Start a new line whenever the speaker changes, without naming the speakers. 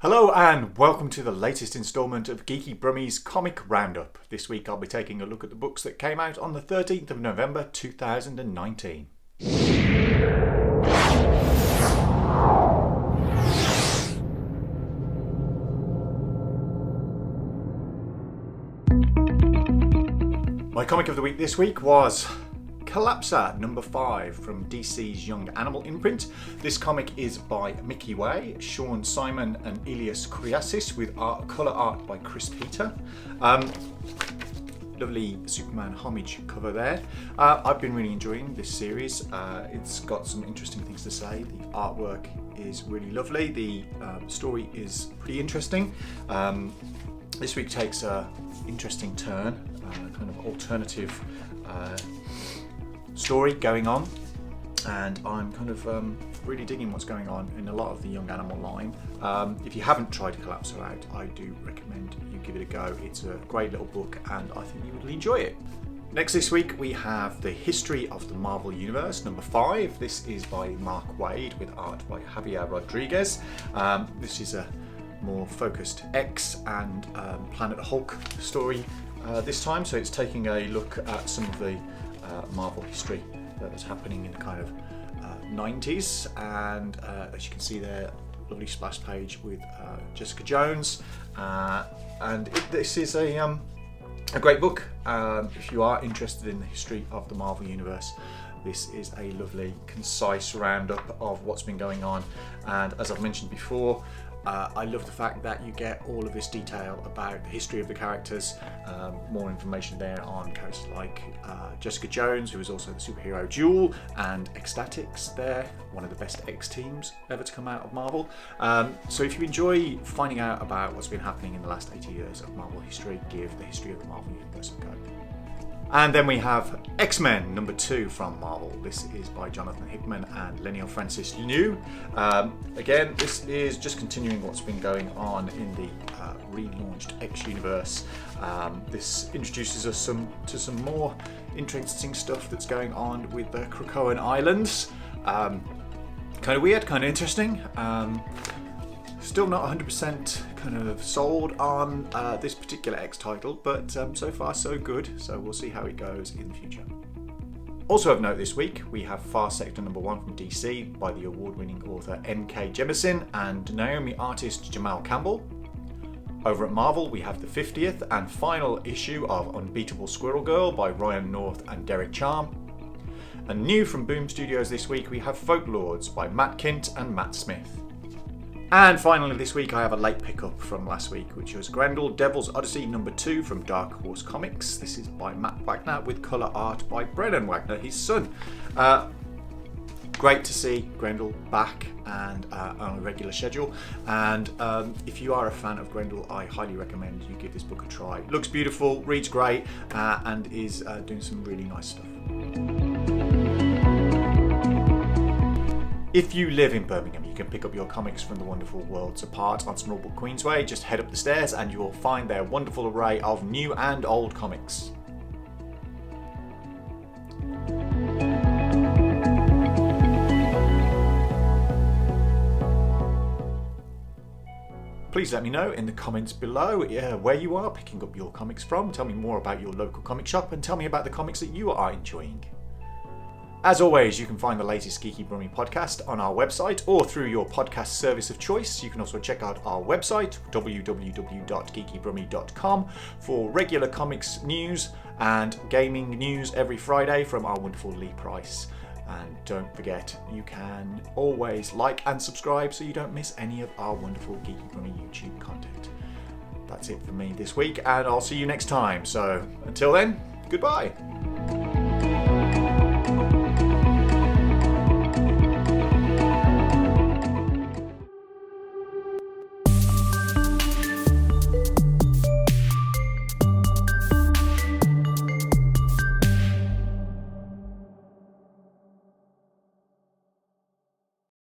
Hello and welcome to the latest instalment of Geeky Brummie's Comic Roundup. This week I'll be taking a look at the books that came out on the 13th of November 2019. My comic of the week this week was Collapser number 5 from DC's Young Animal imprint. This comic is by Mickey Way, Sean Simon and Elias Kriasis with colour art by Chris Peter. Lovely Superman homage cover there. I've been really enjoying this series. It's got some interesting things to say. The artwork is really lovely. The story is pretty interesting. This week takes an interesting turn, kind of alternative story going on, and I'm kind of really digging what's going on in a lot of the Young Animal line. If you haven't tried Collapser out, I do recommend you give it a go. It's a great little book and I think you would enjoy it. Next this week we have The History of the Marvel Universe number 5. This is by Mark Waid with art by Javier Rodriguez. This is a more focused X and Planet Hulk story this time, so it's taking a look at some of the Marvel history that was happening in the kind of 90s, and as you can see there, lovely splash page with Jessica Jones, and this is a great book. If you are interested in the history of the Marvel Universe, this is a lovely concise roundup of what's been going on, and as I've mentioned before, I love the fact that you get all of this detail about the history of the characters, more information there on characters like Jessica Jones, who is also the superhero Jewel, and Ecstatics there, one of the best X teams ever to come out of Marvel. So if you enjoy finding out about what's been happening in the last 80 years of Marvel history, give the history of the Marvel Universe a go. And then we have X-Men number 2 from Marvel. This is by Jonathan Hickman and Leinil Francis Liu. Again, this is just continuing what's been going on in the relaunched X universe. This introduces us to some more interesting stuff that's going on with the Krakoan Islands. Kind of weird, kind of interesting. Still not 100% kind of sold on this particular X title, but so far so good, so we'll see how it goes in the future. Also of note this week, we have Far Sector number 1 from DC by the award-winning author N.K. Jemisin and Naomi artist Jamal Campbell. Over at Marvel, we have the 50th and final issue of Unbeatable Squirrel Girl by Ryan North and Derek Charm. And new from Boom Studios this week, we have Folklords by Matt Kint and Matt Smith. And finally this week I have a late pickup from last week, which was Grendel, Devil's Odyssey number 2 from Dark Horse Comics. This is by Matt Wagner with colour art by Brennan Wagner, his son. Great to see Grendel back and on a regular schedule, and if you are a fan of Grendel, I highly recommend you give this book a try. Looks beautiful, reads great, and is doing some really nice stuff. If you live in Birmingham, you can pick up your comics from the wonderful Worlds Apart on Small Book Queensway. Just head up the stairs and you will find their wonderful array of new and old comics. Please let me know in the comments below where you are picking up your comics from. Tell me more about your local comic shop and tell me about the comics that you are enjoying. As always, you can find the latest Geeky Brummie podcast on our website or through your podcast service of choice. You can also check out our website, www.geekybrummie.com, for regular comics news and gaming news every Friday from our wonderful Leigh Price. And don't forget, you can always like and subscribe so you don't miss any of our wonderful Geeky Brummie YouTube content. That's it for me this week, and I'll see you next time. So until then, goodbye.